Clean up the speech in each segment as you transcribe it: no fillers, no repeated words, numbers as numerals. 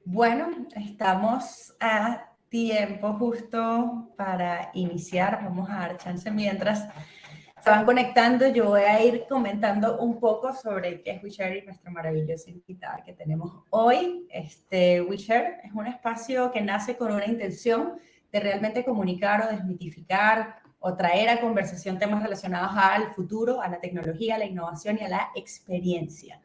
Bueno, estamos a tiempo justo para iniciar. Vamos a dar chance mientras se van conectando. Yo voy a ir comentando un poco sobre qué es WeShare y nuestra maravillosa invitada que tenemos hoy. WeShare es un espacio que nace con una intención de realmente comunicar o desmitificar o traer a conversación temas relacionados al futuro, a la tecnología, a la innovación y a la experiencia.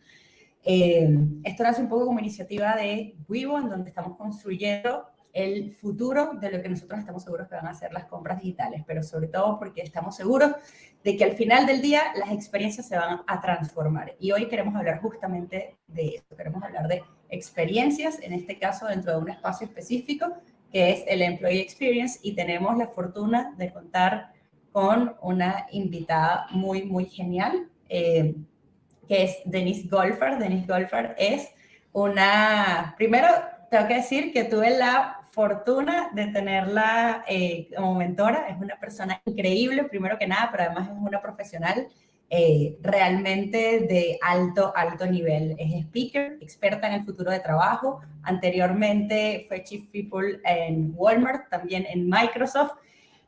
Esto nace un poco como iniciativa de Wivo, en donde estamos construyendo el futuro de lo que nosotros estamos seguros que van a ser las compras digitales, pero sobre todo porque estamos seguros de que al final del día las experiencias se van a transformar. Y hoy queremos hablar justamente de eso, queremos hablar de experiencias, en este caso dentro de un espacio específico, que es el Employee Experience, y tenemos la fortuna de contar con una invitada muy, muy genial, que es Denise Golfer. Denise Golfer es primero tengo que decir que tuve la fortuna de tenerla como mentora. Es una persona increíble, primero que nada, pero además es una profesional realmente de alto nivel. Es speaker, experta en el futuro de trabajo. Anteriormente fue Chief People en Walmart, también en Microsoft.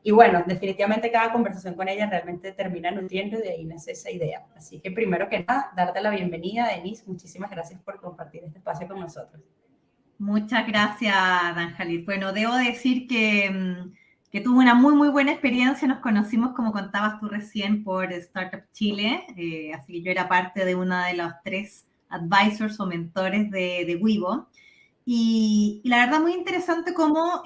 Y bueno, definitivamente cada conversación con ella realmente termina nutriendo y de ahí nace esa idea. Así que primero que nada, darte la bienvenida, Denise. Muchísimas gracias por compartir este espacio con nosotros. Muchas gracias, Dan Jalil. Bueno, debo decir que tuve una muy buena experiencia. Nos conocimos, como contabas tú recién, por Startup Chile. Así que yo era parte de una de los 3 advisors o mentores de Wivo. Y la verdad, muy interesante cómo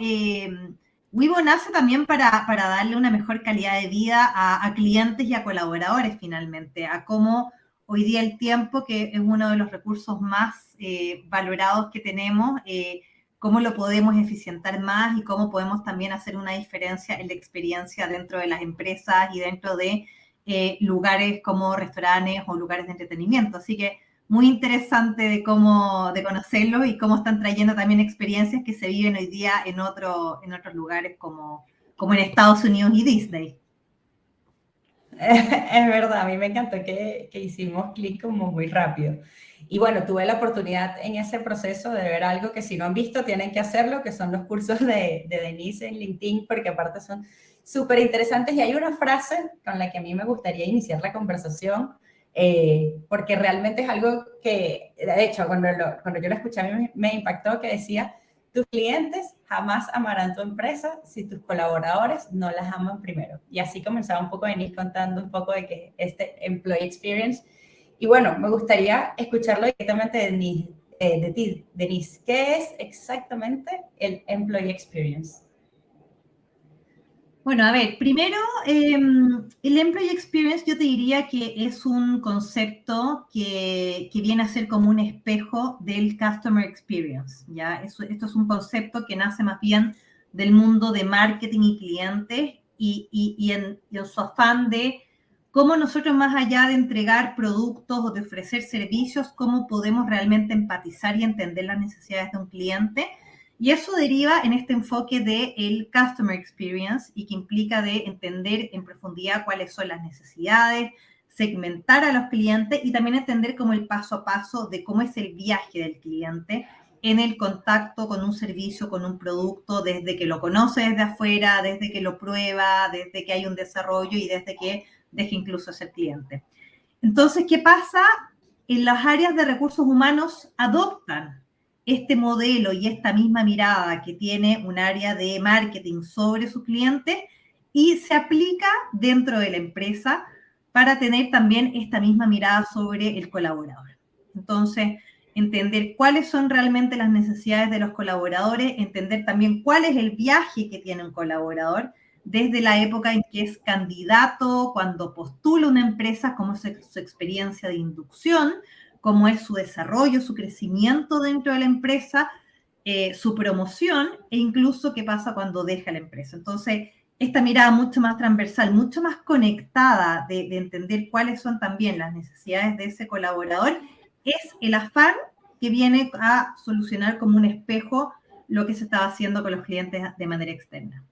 Wivo nace también para darle una mejor calidad de vida a clientes y a colaboradores finalmente, a cómo hoy día el tiempo, que es uno de los recursos más valorados que tenemos, cómo lo podemos eficientar más y cómo podemos también hacer una diferencia en la experiencia dentro de las empresas y dentro de lugares como restaurantes o lugares de entretenimiento. Así que muy interesante de conocerlos y cómo están trayendo también experiencias que se viven hoy día en otros lugares como en Estados Unidos y Disney. Es verdad, a mí me encantó que hicimos clic como muy rápido. Y bueno, tuve la oportunidad en ese proceso de ver algo que si no han visto tienen que hacerlo, que son los cursos de Denise en LinkedIn, porque aparte son súper interesantes. Y hay una frase con la que a mí me gustaría iniciar la conversación, porque realmente es algo que, de hecho, cuando yo lo escuché, a mí me impactó, que decía: tus clientes jamás amarán tu empresa si tus colaboradores no las aman primero. Y así comenzaba un poco Denise contando un poco de que Employee Experience. Y bueno, me gustaría escucharlo directamente de ti, Denise. ¿Qué es exactamente el Employee Experience? Bueno, a ver, primero, el Employee Experience yo te diría que es un concepto que viene a ser como un espejo del Customer Experience, ¿ya? Esto es un concepto que nace más bien del mundo de marketing y clientes y en su afán de cómo nosotros, más allá de entregar productos o de ofrecer servicios, cómo podemos realmente empatizar y entender las necesidades de un cliente. Y eso deriva en este enfoque del Customer Experience y que implica de entender en profundidad cuáles son las necesidades, segmentar a los clientes y también entender como el paso a paso de cómo es el viaje del cliente en el contacto con un servicio, con un producto, desde que lo conoce desde afuera, desde que lo prueba, desde que hay un desarrollo y desde que deja incluso ser cliente. Entonces, ¿qué pasa? En las áreas de recursos humanos adoptan este modelo y esta misma mirada que tiene un área de marketing sobre sus clientes y se aplica dentro de la empresa para tener también esta misma mirada sobre el colaborador. Entonces, entender cuáles son realmente las necesidades de los colaboradores, entender también cuál es el viaje que tiene un colaborador desde la época en que es candidato, cuando postula una empresa, cómo es su experiencia de inducción, cómo es su desarrollo, su crecimiento dentro de la empresa, su promoción e incluso qué pasa cuando deja la empresa. Entonces, esta mirada mucho más transversal, mucho más conectada de entender cuáles son también las necesidades de ese colaborador, es el afán que viene a solucionar como un espejo lo que se estaba haciendo con los clientes de manera externa.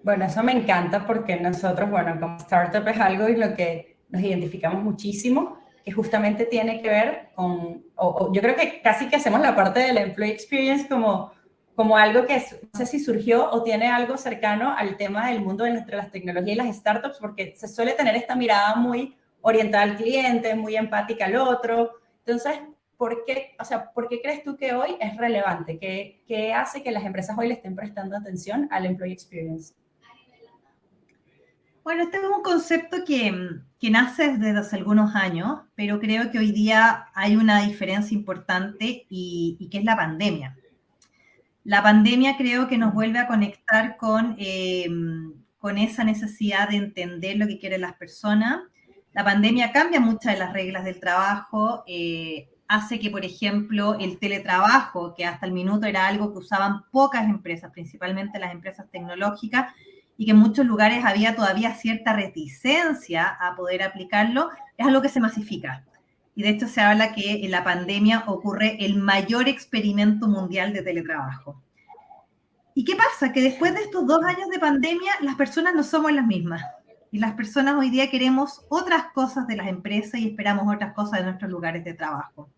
Bueno, eso me encanta porque nosotros, bueno, como startup es algo en lo que nos identificamos muchísimo. que justamente tiene que ver con, o yo creo que casi que hacemos la parte del employee experience como algo que no sé si surgió o tiene algo cercano al tema del mundo entre las tecnologías y las startups, porque se suele tener esta mirada muy orientada al cliente, muy empática al otro. Entonces, ¿por qué crees tú que hoy es relevante? ¿Qué hace que las empresas hoy le estén prestando atención al employee experience? Bueno, este es un concepto que nace desde hace algunos años, pero creo que hoy día hay una diferencia importante y que es la pandemia. La pandemia creo que nos vuelve a conectar con esa necesidad de entender lo que quieren las personas. La pandemia cambia muchas de las reglas del trabajo, hace que, por ejemplo, el teletrabajo, que hasta el minuto era algo que usaban pocas empresas, principalmente las empresas tecnológicas, y que en muchos lugares había todavía cierta reticencia a poder aplicarlo, es algo que se masifica. Y de hecho se habla que en la pandemia ocurre el mayor experimento mundial de teletrabajo. ¿Y qué pasa? Que después de estos 2 años de pandemia, las personas no somos las mismas. Y las personas hoy día queremos otras cosas de las empresas y esperamos otras cosas de nuestros lugares de trabajo.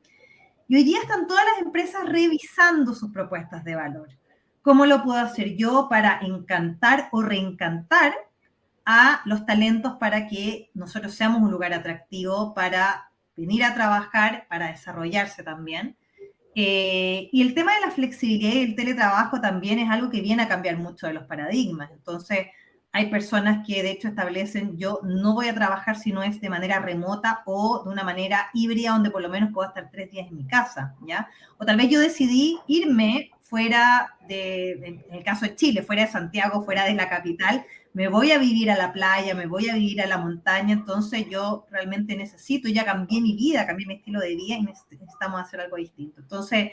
Y hoy día están todas las empresas revisando sus propuestas de valor. ¿Cómo lo puedo hacer yo para encantar o reencantar a los talentos para que nosotros seamos un lugar atractivo para venir a trabajar, para desarrollarse también? Y el tema de la flexibilidad y el teletrabajo también es algo que viene a cambiar mucho de los paradigmas. Entonces, hay personas que de hecho establecen, yo no voy a trabajar si no es de manera remota o de una manera híbrida, donde por lo menos puedo estar 3 días en mi casa, ¿ya? O tal vez yo decidí irme fuera en el caso de Chile, fuera de Santiago, fuera de la capital, me voy a vivir a la playa, me voy a vivir a la montaña, entonces yo realmente necesito, ya cambié mi vida, cambié mi estilo de vida y necesitamos hacer algo distinto. Entonces,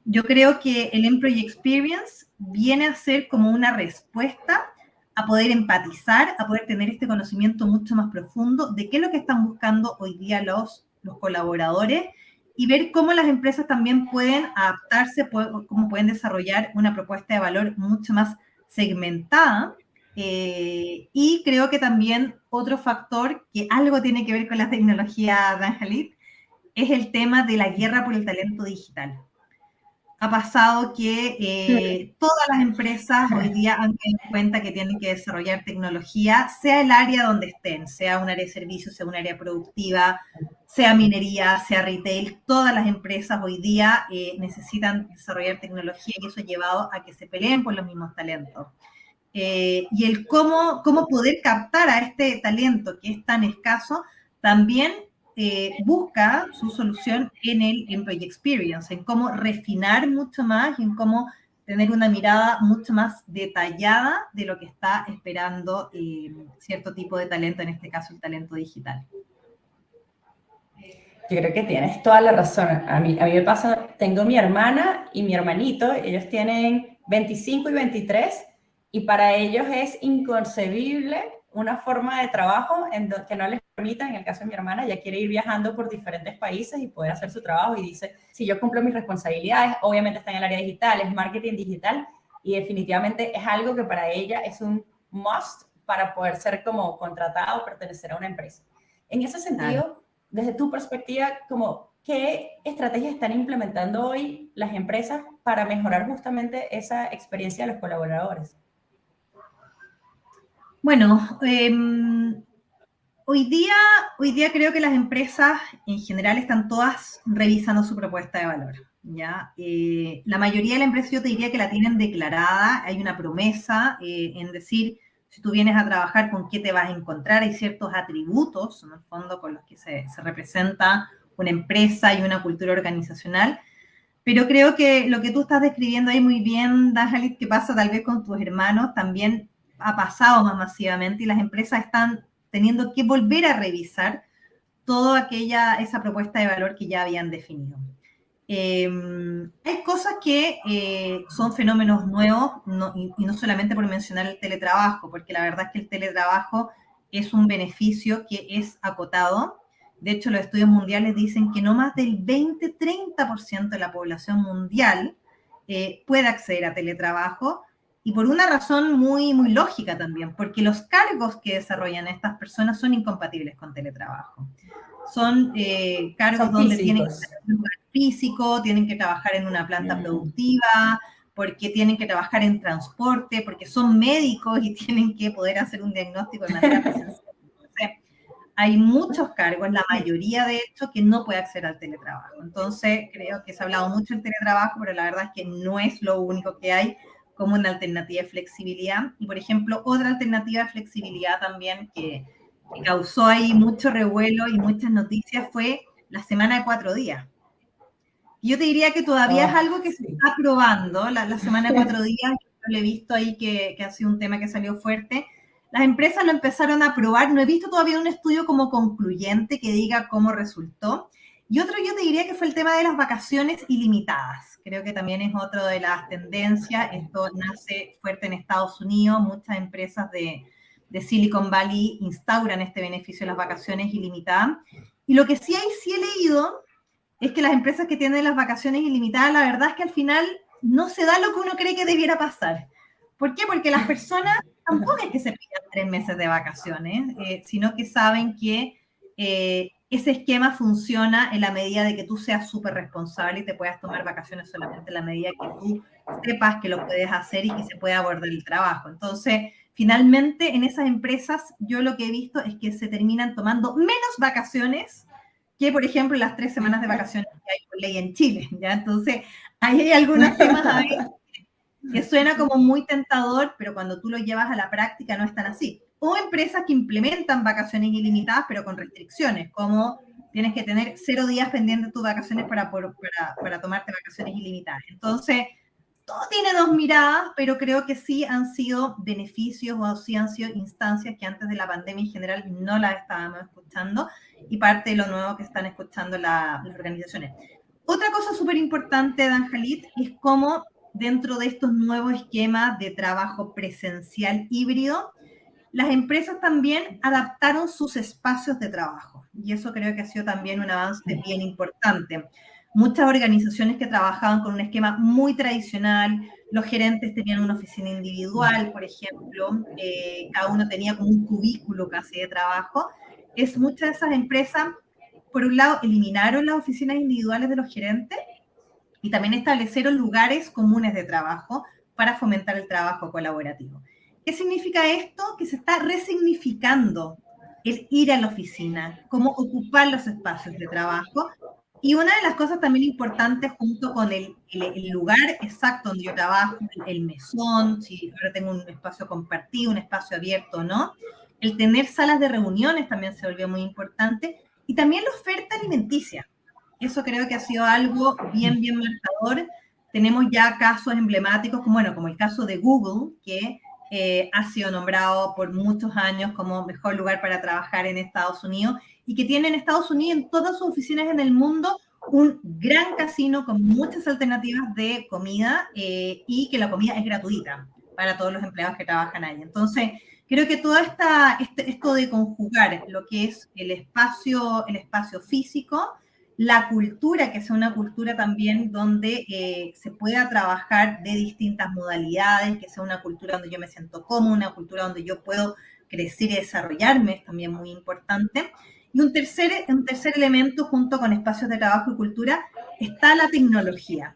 yo creo que el Employee Experience viene a ser como una respuesta a poder empatizar, a poder tener este conocimiento mucho más profundo de qué es lo que están buscando hoy día los colaboradores y ver cómo las empresas también pueden adaptarse, cómo pueden desarrollar una propuesta de valor mucho más segmentada. Y creo que también otro factor que algo tiene que ver con la tecnología, Danjalit, es el tema de la guerra por el talento digital. Ha pasado que todas las empresas hoy día han tenido en cuenta que tienen que desarrollar tecnología, sea el área donde estén, sea un área de servicios, sea un área productiva, sea minería, sea retail, todas las empresas hoy día necesitan desarrollar tecnología y eso ha llevado a que se peleen por los mismos talentos. Y el cómo poder captar a este talento que es tan escaso, también busca su solución en el Employee Experience, en cómo refinar mucho más y en cómo tener una mirada mucho más detallada de lo que está esperando cierto tipo de talento, en este caso el talento digital. Yo creo que tienes toda la razón. A mí me pasa, tengo mi hermana y mi hermanito, ellos tienen 25 y 23, y para ellos es inconcebible una forma de trabajo que no les permita, en el caso de mi hermana, ella quiere ir viajando por diferentes países y poder hacer su trabajo y dice, si yo cumplo mis responsabilidades, obviamente está en el área digital, es marketing digital y definitivamente es algo que para ella es un must para poder ser como contratada o pertenecer a una empresa. En ese sentido, claro, desde tu perspectiva, ¿qué estrategias están implementando hoy las empresas para mejorar justamente esa experiencia de los colaboradores? Bueno, hoy día creo que las empresas en general están todas revisando su propuesta de valor, ¿ya? La mayoría de las empresas yo te diría que la tienen declarada, hay una promesa en decir, si tú vienes a trabajar, ¿con qué te vas a encontrar? Hay ciertos atributos, en el fondo, con los que se representa una empresa y una cultura organizacional, pero creo que lo que tú estás describiendo ahí muy bien, Danjalit, que pasa tal vez con tus hermanos, también ha pasado más masivamente y las empresas están teniendo que volver a revisar toda esa propuesta de valor que ya habían definido. Hay cosas que son fenómenos nuevos, y no solamente por mencionar el teletrabajo, porque la verdad es que el teletrabajo es un beneficio que es acotado. De hecho, los estudios mundiales dicen que no más del 20-30% de la población mundial puede acceder a teletrabajo, y por una razón muy, muy lógica también, porque los cargos que desarrollan estas personas son incompatibles con teletrabajo. son cargos Son donde tienen que físicos. estar en un lugar físico, tienen que trabajar en una planta productiva, porque tienen que trabajar en transporte, porque son médicos y tienen que poder hacer un diagnóstico de manera presencial. Entonces, hay muchos cargos, la mayoría de hecho, que no puede acceder al teletrabajo. Entonces, creo que se ha hablado mucho del teletrabajo, pero la verdad es que no es lo único que hay como una alternativa de flexibilidad. Y, por ejemplo, otra alternativa de flexibilidad también que causó ahí mucho revuelo y muchas noticias fue la semana de 4 días. Yo te diría que todavía es algo que se Sí. está probando, la semana de 4 días, yo lo he visto ahí que ha sido un tema que salió fuerte. Las empresas lo empezaron a probar, no he visto todavía un estudio como concluyente que diga cómo resultó. Y otro yo te diría que fue el tema de las vacaciones ilimitadas. Creo que también es otra de las tendencias. Esto nace fuerte en Estados Unidos. Muchas empresas de Silicon Valley instauran este beneficio de las vacaciones ilimitadas. Y lo que sí he leído es que las empresas que tienen las vacaciones ilimitadas, la verdad es que al final no se da lo que uno cree que debiera pasar. ¿Por qué? Porque las personas tampoco es que se pidan 3 meses de vacaciones, sino que saben que ese esquema funciona en la medida de que tú seas súper responsable y te puedas tomar vacaciones solamente en la medida que tú sepas que lo puedes hacer y que se puede abordar el trabajo. Entonces, finalmente, en esas empresas, yo lo que he visto es que se terminan tomando menos vacaciones que, por ejemplo, las 3 semanas de vacaciones que hay por ley en Chile, ¿ya? Entonces, ahí hay algunos temas a ver que suena como muy tentador, pero cuando tú lo llevas a la práctica no es tan así. O empresas que implementan vacaciones ilimitadas, pero con restricciones, como tienes que tener 0 días pendientes de tus vacaciones para tomarte vacaciones ilimitadas. Entonces, todo tiene dos miradas, pero creo que sí han sido beneficios o sí han sido instancias que antes de la pandemia en general no las estábamos escuchando y parte de lo nuevo que están escuchando las organizaciones. Otra cosa súper importante, Dan Jalit, es cómo dentro de estos nuevos esquemas de trabajo presencial híbrido, las empresas también adaptaron sus espacios de trabajo. Y eso creo que ha sido también un avance bien importante. Muchas organizaciones que trabajaban con un esquema muy tradicional, los gerentes tenían una oficina individual, por ejemplo, cada uno tenía como un cubículo casi de trabajo. Muchas de esas empresas, por un lado, eliminaron las oficinas individuales de los gerentes y también establecieron lugares comunes de trabajo para fomentar el trabajo colaborativo. ¿Qué significa esto? Que se está resignificando el ir a la oficina, cómo ocupar los espacios de trabajo. Y una de las cosas también importantes junto con el lugar exacto donde yo trabajo, el mesón, si ahora tengo un espacio compartido, un espacio abierto o no, el tener salas de reuniones también se volvió muy importante y también la oferta alimenticia. Eso creo que ha sido algo bien, bien marcador. Tenemos ya casos emblemáticos, como, bueno, como el caso de Google, que ha sido nombrado por muchos años como mejor lugar para trabajar en Estados Unidos y que tiene en Estados Unidos, en todas sus oficinas en el mundo, un gran casino con muchas alternativas de comida y que la comida es gratuita para todos los empleados que trabajan ahí. Entonces, creo que todo esto de conjugar lo que es el espacio físico, la cultura, que sea una cultura también donde se pueda trabajar de distintas modalidades, que sea una cultura donde yo me siento cómoda, una cultura donde yo puedo crecer y desarrollarme, es también muy importante. Y un tercer elemento junto con espacios de trabajo y cultura está la tecnología.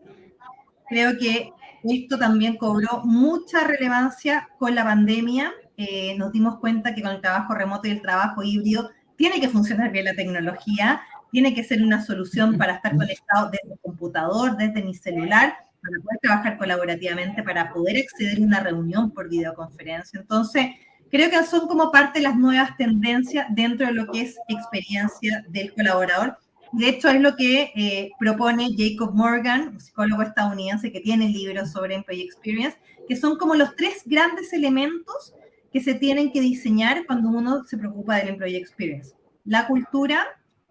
Creo que esto también cobró mucha relevancia con la pandemia. Nos dimos cuenta que con el trabajo remoto y el trabajo híbrido tiene que funcionar bien la tecnología, tiene que ser una solución para estar conectado desde el computador, desde mi celular, para poder trabajar colaborativamente, para poder acceder a una reunión por videoconferencia. Entonces, creo que son como parte de las nuevas tendencias dentro de lo que es experiencia del colaborador. De hecho, es lo que propone Jacob Morgan, un psicólogo estadounidense que tiene libros sobre Employee Experience, que son como los 3 grandes elementos que se tienen que diseñar cuando uno se preocupa del Employee Experience. La cultura,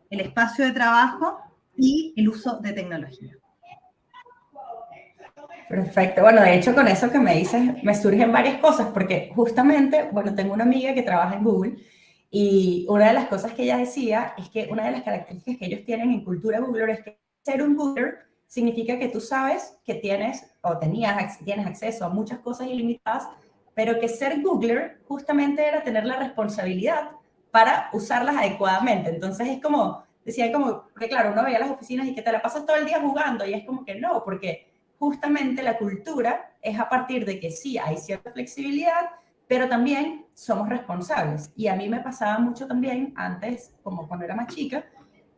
el espacio de trabajo y el uso de tecnología. Perfecto. Bueno, de hecho, con eso que me dices, me surgen varias cosas, porque justamente, bueno, tengo una amiga que trabaja en Google y una de las cosas que ella decía es que una de las características que ellos tienen en cultura Googler es que ser un Googler significa que tú sabes que tienes o tienes acceso a muchas cosas ilimitadas, pero que ser Googler justamente era tener la responsabilidad para usarlas adecuadamente. Entonces es como decían como, porque claro, uno veía las oficinas y que te la pasas todo el día jugando, y es como que no, porque justamente la cultura es a partir de que sí, hay cierta flexibilidad, pero también somos responsables. Y a mí me pasaba mucho también antes, como cuando era más chica,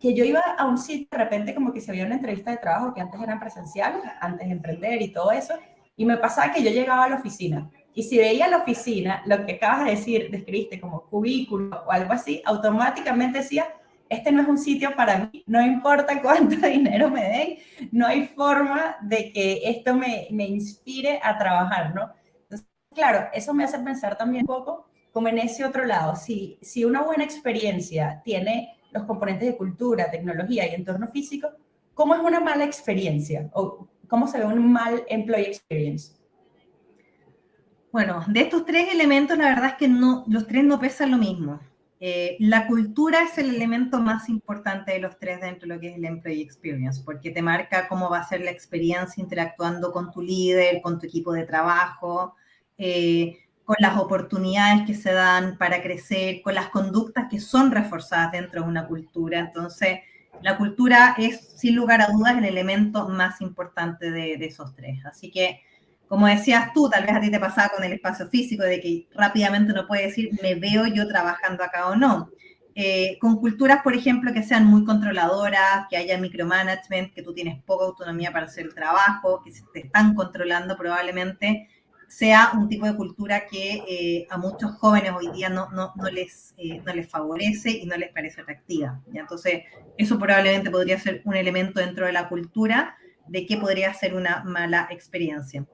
que yo iba a un sitio, de repente como que se había una entrevista de trabajo que antes eran presenciales, antes de emprender y todo eso, y me pasaba que yo llegaba a la oficina, y si veía la oficina, lo que acabas de decir, describiste como cubículo o algo así, automáticamente decía, este no es un sitio para mí, no importa cuánto dinero me den, no hay forma de que esto me inspire a trabajar, ¿no? Entonces, claro, eso me hace pensar también un poco como en ese otro lado, si una buena experiencia tiene los componentes de cultura, tecnología y entorno físico, ¿cómo es una mala experiencia? ¿O cómo se ve un mal employee experience? Bueno, de estos tres elementos, la verdad es que no, los tres no pesan lo mismo. La cultura es el elemento más importante de los tres dentro de lo que es el Employee Experience, porque te marca cómo va a ser la experiencia interactuando con tu líder, con tu equipo de trabajo, con las oportunidades que se dan para crecer, con las conductas que son reforzadas dentro de una cultura. Entonces, la cultura es, sin lugar a dudas, el elemento más importante de esos tres. Así que, como decías tú, tal vez a ti te pasaba con el espacio físico, de que rápidamente uno puede decir, me veo yo trabajando acá o no. Con culturas, por ejemplo, que sean muy controladoras, que haya micromanagement, que tú tienes poca autonomía para hacer el trabajo, que se te están controlando, probablemente sea un tipo de cultura que a muchos jóvenes hoy día no les favorece y no les parece atractiva, ¿ya? Entonces, eso probablemente podría ser un elemento dentro de la cultura de que podría ser una mala experiencia.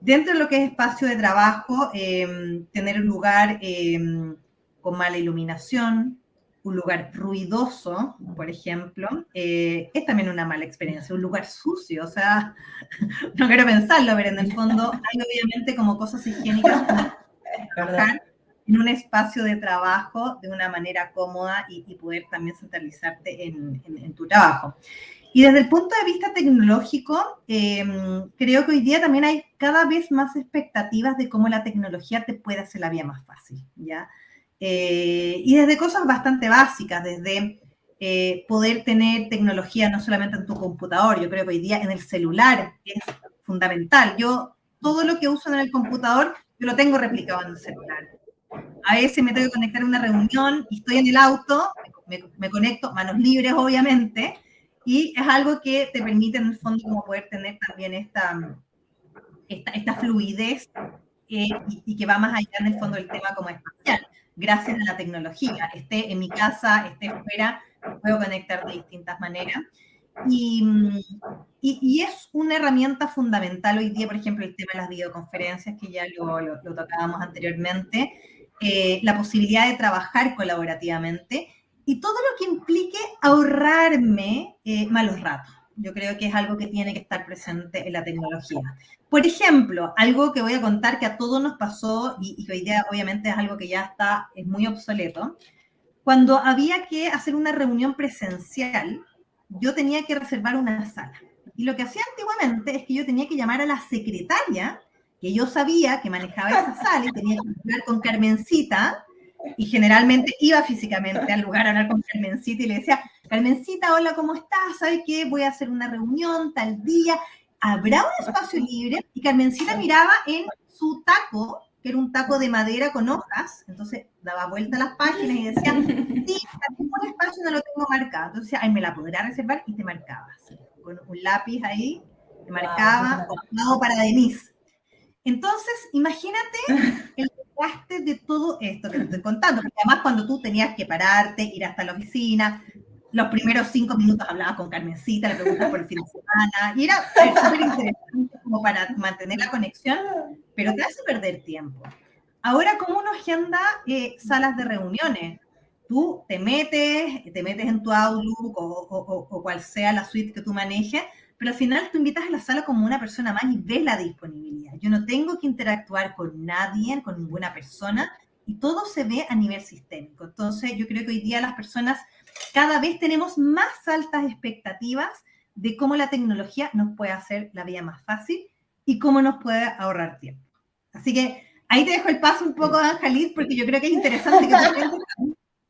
Dentro de lo que es espacio de trabajo, tener un lugar con mala iluminación, un lugar ruidoso, por ejemplo, es también una mala experiencia. Un lugar sucio, o sea, no quiero pensarlo, pero en el fondo hay obviamente como cosas higiénicas para trabajar en un espacio de trabajo de una manera cómoda y poder también centralizarte en tu trabajo. Y desde el punto de vista tecnológico, creo que hoy día también hay cada vez más expectativas de cómo la tecnología te puede hacer la vida más fácil, ¿ya? Y desde cosas bastante básicas, desde poder tener tecnología no solamente en tu computador, yo creo que hoy día en el celular es fundamental. Yo todo lo que uso en el computador, yo lo tengo replicado en el celular. A veces me tengo que conectar a una reunión y estoy en el auto, me conecto, manos libres obviamente, y es algo que te permite en el fondo como poder tener también esta fluidez y que va más allá en el fondo del tema como espacial, gracias a la tecnología. Esté en mi casa, esté fuera, puedo conectar de distintas maneras. Y es una herramienta fundamental hoy día, por ejemplo, el tema de las videoconferencias, que ya lo tocábamos anteriormente, la posibilidad de trabajar colaborativamente y todo lo que implique ahorrarme malos ratos. Yo creo que es algo que tiene que estar presente en la tecnología. Por ejemplo, algo que voy a contar que a todos nos pasó y que hoy día obviamente es algo que ya es muy obsoleto. Cuando había que hacer una reunión presencial, yo tenía que reservar una sala. Y lo que hacía antiguamente es que yo tenía que llamar a la secretaria, que yo sabía que manejaba esa sala y tenía que hablar con Carmencita, y generalmente iba físicamente al lugar a hablar con Carmencita y le decía, Carmencita, hola, ¿cómo estás? ¿Sabes qué? Voy a hacer una reunión tal día, ¿habrá un espacio libre? Y Carmencita miraba en su taco, que era un taco de madera con hojas, entonces daba vuelta a las páginas y decía, sí, tengo un espacio, no lo tengo marcado. Entonces decía, ay, ¿me la podrá reservar? Y te marcaba, así, con un lápiz ahí, te marcaba, ocupado para Denise. Entonces, imagínate el desgaste de todo esto que te estoy contando, porque además cuando tú tenías que pararte, ir hasta la oficina, los primeros 5 minutos hablabas con Carmencita, le preguntas por el fin de semana, y era súper interesante como para mantener la conexión, pero te hace perder tiempo. Ahora, ¿cómo uno agenda salas de reuniones? Tú te metes en tu Outlook o cual sea la suite que tú manejes, pero al final tú invitas a la sala como una persona más y ves la disponibilidad. Yo no tengo que interactuar con nadie, con ninguna persona, y todo se ve a nivel sistémico. Entonces, yo creo que hoy día las personas cada vez tenemos más altas expectativas de cómo la tecnología nos puede hacer la vida más fácil y cómo nos puede ahorrar tiempo. Así que ahí te dejo el paso un poco, Anjalit, porque yo creo que es interesante que tú tengas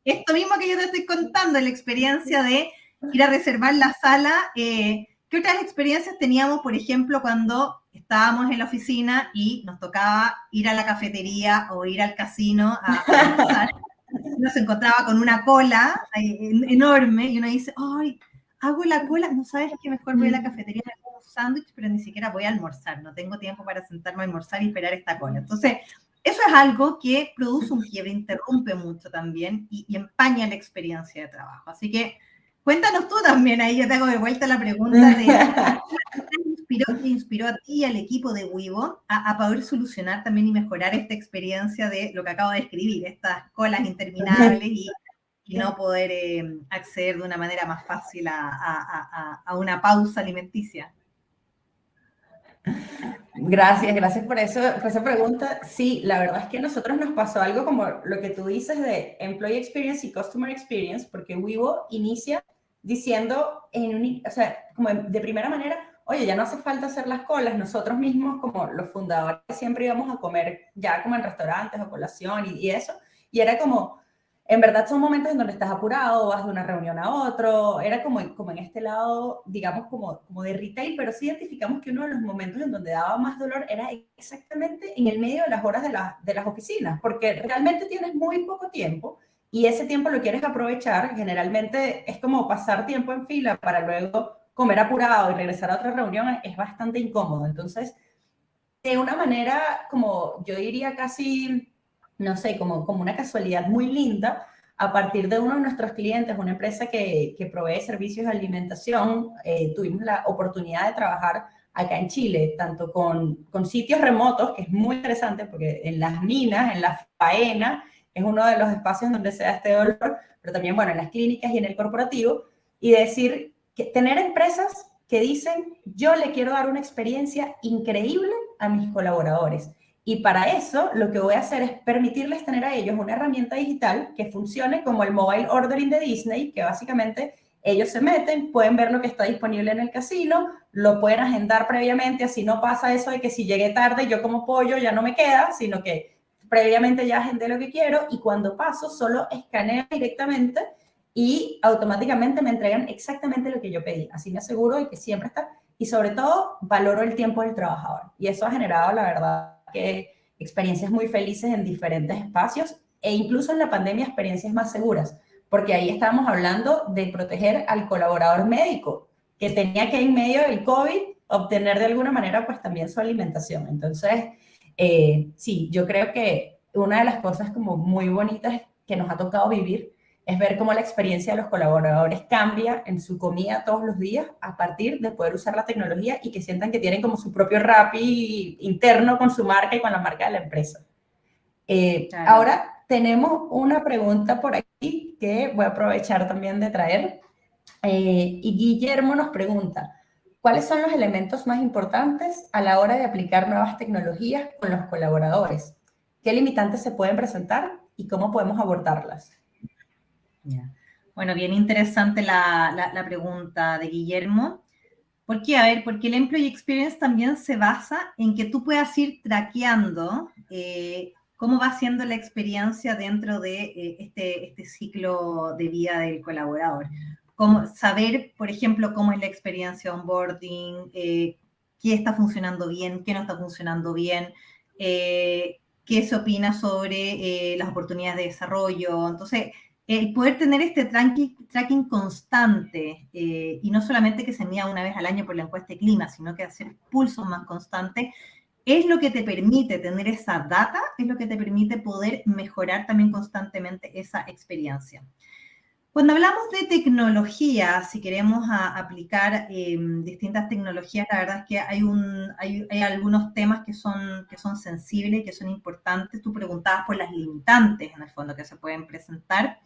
esto mismo que yo te estoy contando, la experiencia de ir a reservar la sala. ¿Qué otras experiencias teníamos, por ejemplo, cuando estábamos en la oficina y nos tocaba ir a la cafetería o ir al casino a almorzar? Uno se encontraba con una cola enorme y uno dice, ay, hago la cola, no sabes qué, mejor voy a la cafetería, me hago un sándwich, pero ni siquiera voy a almorzar, no tengo tiempo para sentarme a almorzar y esperar esta cola. Entonces, eso es algo que produce un quiebre, interrumpe mucho también y empaña la experiencia de trabajo. Así que cuéntanos tú también, ahí yo te hago de vuelta la pregunta de ¿qué inspiró a ti y al equipo de Wivo a poder solucionar también y mejorar esta experiencia de lo que acabo de escribir, estas colas interminables y no poder acceder de una manera más fácil a una pausa alimenticia? Gracias por eso, por esa pregunta. Sí, la verdad es que a nosotros nos pasó algo como lo que tú dices de Employee Experience y Customer Experience, porque Wivo inicia diciendo, o sea, como de primera manera, oye, ya no hace falta hacer las colas, nosotros mismos como los fundadores siempre íbamos a comer ya como en restaurantes o colación y eso, y era como, en verdad son momentos en donde estás apurado, vas de una reunión a otro, era como en este lado, digamos, como de retail, pero sí identificamos que uno de los momentos en donde daba más dolor era exactamente en el medio de las horas de las oficinas, porque realmente tienes muy poco tiempo y ese tiempo lo quieres aprovechar, generalmente es como pasar tiempo en fila para luego comer apurado y regresar a otra reunión, es bastante incómodo. Entonces, de una manera como yo diría casi, no sé, como una casualidad muy linda, a partir de uno de nuestros clientes, una empresa que provee servicios de alimentación, tuvimos la oportunidad de trabajar acá en Chile, tanto con sitios remotos, que es muy interesante porque en las minas, en la faena, es uno de los espacios donde se da este dolor, pero también, bueno, en las clínicas y en el corporativo, y decir que tener empresas que dicen, yo le quiero dar una experiencia increíble a mis colaboradores. Y para eso lo que voy a hacer es permitirles tener a ellos una herramienta digital que funcione como el mobile ordering de Disney, que básicamente ellos se meten, pueden ver lo que está disponible en el casino, lo pueden agendar previamente, así no pasa eso de que si llegué tarde yo como pollo ya no me queda, sino que previamente ya agendé lo que quiero y cuando paso solo escaneo directamente y automáticamente me entregan exactamente lo que yo pedí. Así me aseguro de que siempre está y sobre todo valoro el tiempo del trabajador. Y eso ha generado, la verdad, que experiencias muy felices en diferentes espacios e incluso en la pandemia experiencias más seguras, porque ahí estábamos hablando de proteger al colaborador médico que tenía que en medio del COVID obtener de alguna manera pues también su alimentación. Entonces, sí, yo creo que una de las cosas como muy bonitas que nos ha tocado vivir es ver cómo la experiencia de los colaboradores cambia en su comida todos los días a partir de poder usar la tecnología y que sientan que tienen como su propio Rappi interno con su marca y con la marca de la empresa. Claro. Ahora tenemos una pregunta por aquí que voy a aprovechar también de traer. Y Guillermo nos pregunta, ¿cuáles son los elementos más importantes a la hora de aplicar nuevas tecnologías con los colaboradores? ¿Qué limitantes se pueden presentar y cómo podemos abordarlas? Yeah. Bueno, bien interesante la pregunta de Guillermo. ¿Por qué? A ver, porque el Employee Experience también se basa en que tú puedas ir traqueando cómo va siendo la experiencia dentro de este ciclo de vida del colaborador. Como saber, por ejemplo, cómo es la experiencia onboarding, qué está funcionando bien, qué no está funcionando bien, qué se opina sobre las oportunidades de desarrollo. Entonces, el poder tener este tracking constante y no solamente que se mida una vez al año por la encuesta de clima, sino que hacer pulsos más constantes, es lo que te permite tener esa data, es lo que te permite poder mejorar también constantemente esa experiencia. Cuando hablamos de tecnología, si queremos aplicar distintas tecnologías, la verdad es que hay algunos temas que son sensibles, que son importantes. Tú preguntabas por las limitantes, en el fondo, que se pueden presentar.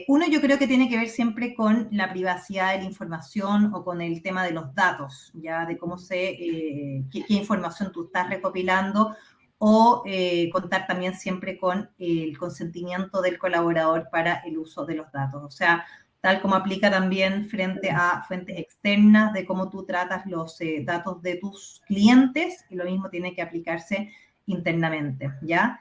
Uno, yo creo que tiene que ver siempre con la privacidad de la información o con el tema de los datos, ya de cómo qué información tú estás recopilando o contar también siempre con el consentimiento del colaborador para el uso de los datos. O sea, tal como aplica también frente a fuentes externas de cómo tú tratas los datos de tus clientes, y lo mismo tiene que aplicarse internamente, ¿ya?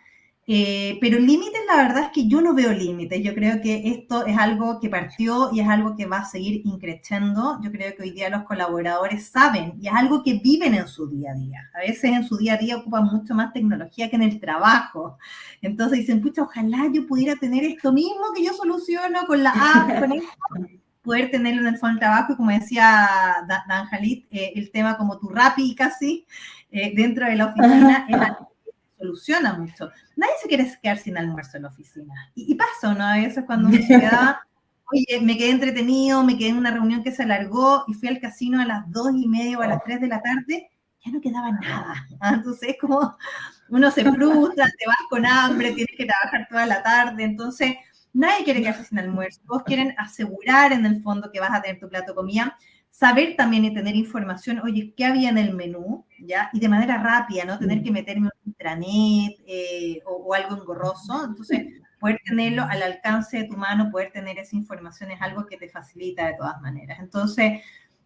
Pero límites, la verdad es que yo no veo límites. Yo creo que esto es algo que partió y es algo que va a seguir increciendo. Yo creo que hoy día los colaboradores saben y es algo que viven en su día a día. A veces en su día a día ocupan mucho más tecnología que en el trabajo. Entonces dicen, pucha, ojalá yo pudiera tener esto mismo que yo soluciono con la app, con esto, poder tenerlo en el fondo del trabajo. Y como decía Dan Jalit, el tema como tu Rappi casi dentro de la oficina es algo que soluciona mucho. Nadie se quiere quedar sin almuerzo en la oficina. Y pasa, ¿no? A veces cuando uno se queda, oye, me quedé entretenido, me quedé en una reunión que se alargó y fui al casino a las 2:30 o a las 3 de la tarde, ya no quedaba nada. Entonces es como, uno se frustra, te vas con hambre, tienes que trabajar toda la tarde, entonces nadie quiere quedarse sin almuerzo. Todos quieren asegurar en el fondo que vas a tener tu plato de comida, saber también y tener información, oye, ¿qué había en el menú? ¿Ya? Y de manera rápida, no tener que meterme en un intranet o algo engorroso. Entonces, poder tenerlo al alcance de tu mano, poder tener esa información es algo que te facilita de todas maneras. Entonces,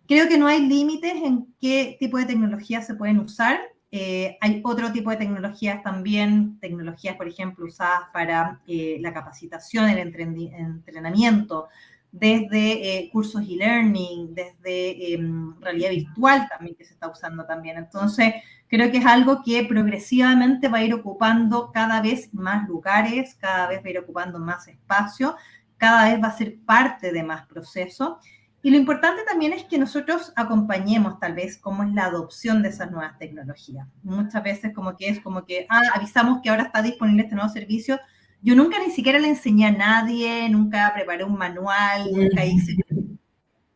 creo que no hay límites en qué tipo de tecnologías se pueden usar. Hay otro tipo de tecnologías también, tecnologías, por ejemplo, usadas para la capacitación, el entrenamiento, desde cursos e-learning, desde realidad virtual también que se está usando también. Entonces, creo que es algo que progresivamente va a ir ocupando cada vez más lugares, cada vez va a ir ocupando más espacio, cada vez va a ser parte de más procesos. Y lo importante también es que nosotros acompañemos tal vez cómo es la adopción de esas nuevas tecnologías. Muchas veces como que es como que, avisamos que ahora está disponible este nuevo servicio. Yo nunca ni siquiera le enseñé a nadie, nunca preparé un manual, nunca hice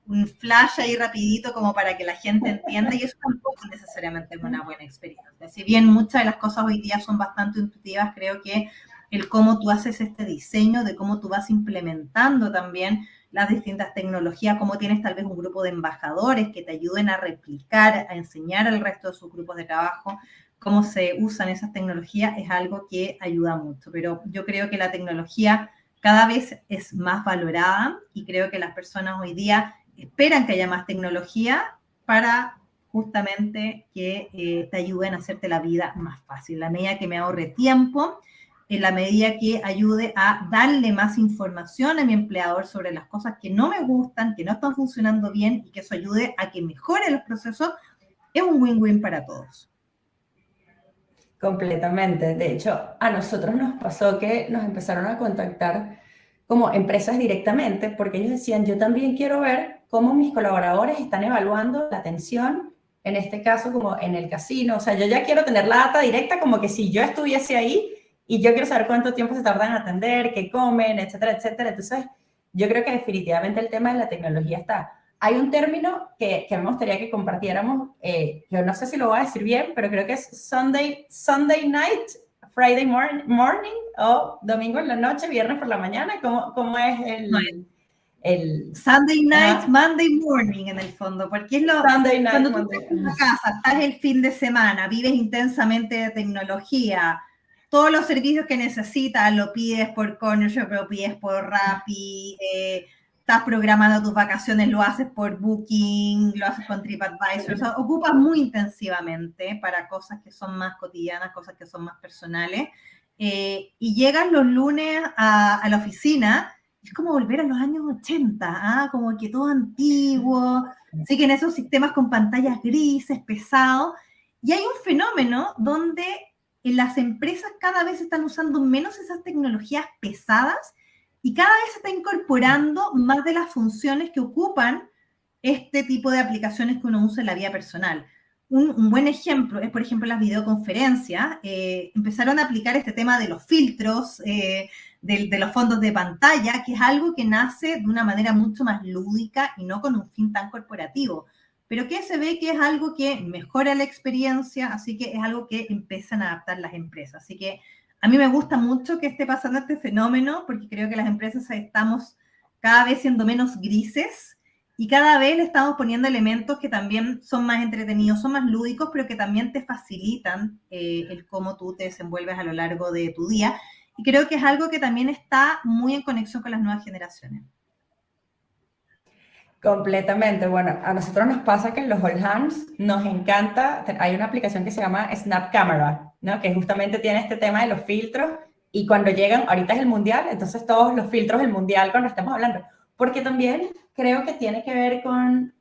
un flash ahí rapidito como para que la gente entienda y eso tampoco necesariamente es una buena experiencia. Si bien muchas de las cosas hoy día son bastante intuitivas, creo que el cómo tú haces este diseño, de cómo tú vas implementando también las distintas tecnologías, cómo tienes tal vez un grupo de embajadores que te ayuden a replicar, a enseñar al resto de sus grupos de trabajo cómo se usan esas tecnologías, es algo que ayuda mucho. Pero yo creo que la tecnología cada vez es más valorada y creo que las personas hoy día esperan que haya más tecnología para justamente que te ayuden a hacerte la vida más fácil. En la medida que me ahorre tiempo, en la medida que ayude a darle más información a mi empleador sobre las cosas que no me gustan, que no están funcionando bien y que eso ayude a que mejore los procesos, es un win-win para todos. Completamente. De hecho, a nosotros nos pasó que nos empezaron a contactar como empresas directamente porque ellos decían, yo también quiero ver cómo mis colaboradores están evaluando la atención, en este caso como en el casino. O sea, yo ya quiero tener la data directa como que si yo estuviese ahí y yo quiero saber cuánto tiempo se tardan en atender, qué comen, etcétera, etcétera. Entonces, yo creo que definitivamente el tema de la tecnología está. Hay un término que me gustaría que compartiéramos, yo no sé si lo voy a decir bien, pero creo que es Sunday night, Friday morning, o domingo en la noche, viernes por la mañana. ¿Cómo es el Sunday night, Monday morning en el fondo, porque es lo Sunday night, cuando tú estás en tu casa, estás el fin de semana, vives intensamente de tecnología, todos los servicios que necesitas lo pides por Cornershop, lo pides por Rappi, estás programando tus vacaciones, lo haces por Booking, lo haces con TripAdvisor, o sea, ocupas muy intensivamente para cosas que son más cotidianas, cosas que son más personales, y llegas los lunes a la oficina. Es como volver a los años 80, como que todo antiguo, siguen esos sistemas con pantallas grises, pesados, y hay un fenómeno donde las empresas cada vez están usando menos esas tecnologías pesadas y cada vez se está incorporando más de las funciones que ocupan este tipo de aplicaciones que uno usa en la vida personal. Un buen ejemplo es, por ejemplo, las videoconferencias. Empezaron a aplicar este tema de los filtros, de los fondos de pantalla, que es algo que nace de una manera mucho más lúdica y no con un fin tan corporativo, pero que se ve que es algo que mejora la experiencia, así que es algo que empiezan a adaptar las empresas. Así que a mí me gusta mucho que esté pasando este fenómeno, porque creo que las empresas estamos cada vez siendo menos grises y cada vez le estamos poniendo elementos que también son más entretenidos, son más lúdicos, pero que también te facilitan el cómo tú te desenvuelves a lo largo de tu día. Y creo que es algo que también está muy en conexión con las nuevas generaciones. Completamente. Bueno, a nosotros nos pasa que en los All Hands nos encanta, hay una aplicación que se llama Snap Camera, ¿no? Que justamente tiene este tema de los filtros y cuando llegan, ahorita es el mundial, entonces todos los filtros del mundial cuando estamos hablando, porque también creo que tiene que ver con,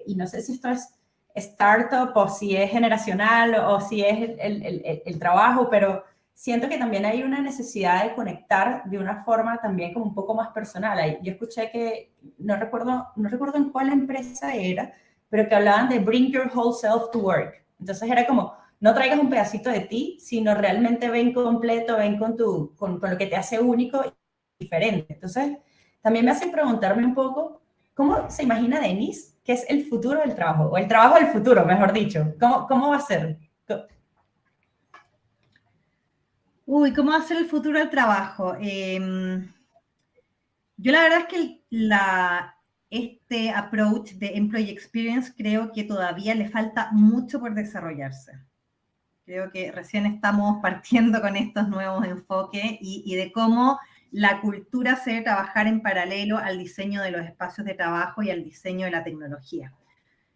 y no sé si esto es startup o si es generacional o si es el trabajo, pero siento que también hay una necesidad de conectar de una forma también como un poco más personal. Yo escuché que, no recuerdo en cuál empresa era, pero que hablaban de bring your whole self to work. Entonces era como, no traigas un pedacito de ti, sino realmente ven completo, ven con lo que te hace único y diferente. Entonces, también me hace preguntarme un poco, ¿cómo se imagina Denise que es el futuro del trabajo? O el trabajo del futuro, mejor dicho. ¿Cómo va a ser? Uy, ¿cómo va a ser el futuro del trabajo? Yo la verdad es que este approach de Employee Experience creo que todavía le falta mucho por desarrollarse. Creo que recién estamos partiendo con estos nuevos enfoques y de cómo la cultura se debe trabajar en paralelo al diseño de los espacios de trabajo y al diseño de la tecnología.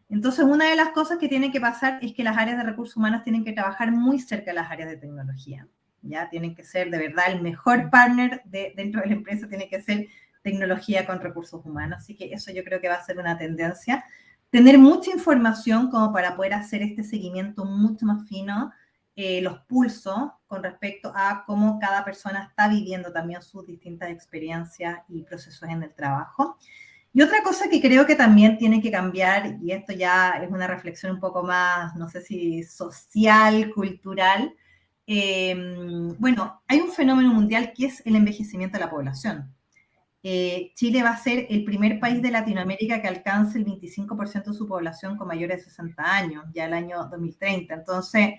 Entonces, una de las cosas que tiene que pasar es que las áreas de recursos humanos tienen que trabajar muy cerca de las áreas de tecnología. Ya tienen que ser de verdad el mejor partner dentro de la empresa, tiene que ser tecnología con recursos humanos. Así que eso yo creo que va a ser una tendencia. Tener mucha información como para poder hacer este seguimiento mucho más fino, los pulsos con respecto a cómo cada persona está viviendo también sus distintas experiencias y procesos en el trabajo. Y otra cosa que creo que también tiene que cambiar, y esto ya es una reflexión un poco más, no sé si social, cultural, bueno, hay un fenómeno mundial que es el envejecimiento de la población. Chile va a ser el primer país de Latinoamérica que alcance el 25% de su población con mayores de 60 años, ya el año 2030. Entonces,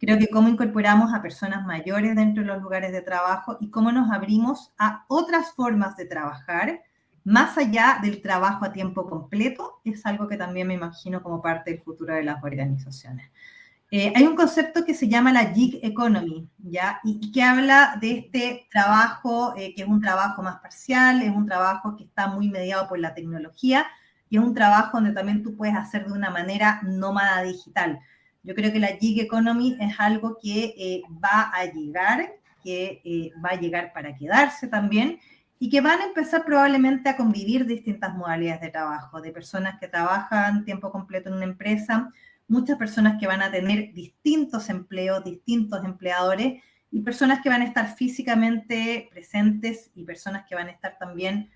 creo que cómo incorporamos a personas mayores dentro de los lugares de trabajo y cómo nos abrimos a otras formas de trabajar, más allá del trabajo a tiempo completo, es algo que también me imagino como parte del futuro de las organizaciones. Hay un concepto que se llama la gig economy, ¿ya? Y que habla de este trabajo, que es un trabajo más parcial, es un trabajo que está muy mediado por la tecnología, y es un trabajo donde también tú puedes hacer de una manera nómada digital. Yo creo que la gig economy es algo que va a llegar, que va a llegar para quedarse también, y que van a empezar probablemente a convivir distintas modalidades de trabajo, de personas que trabajan tiempo completo en una empresa, muchas personas que van a tener distintos empleos, distintos empleadores, y personas que van a estar físicamente presentes y personas que van a estar también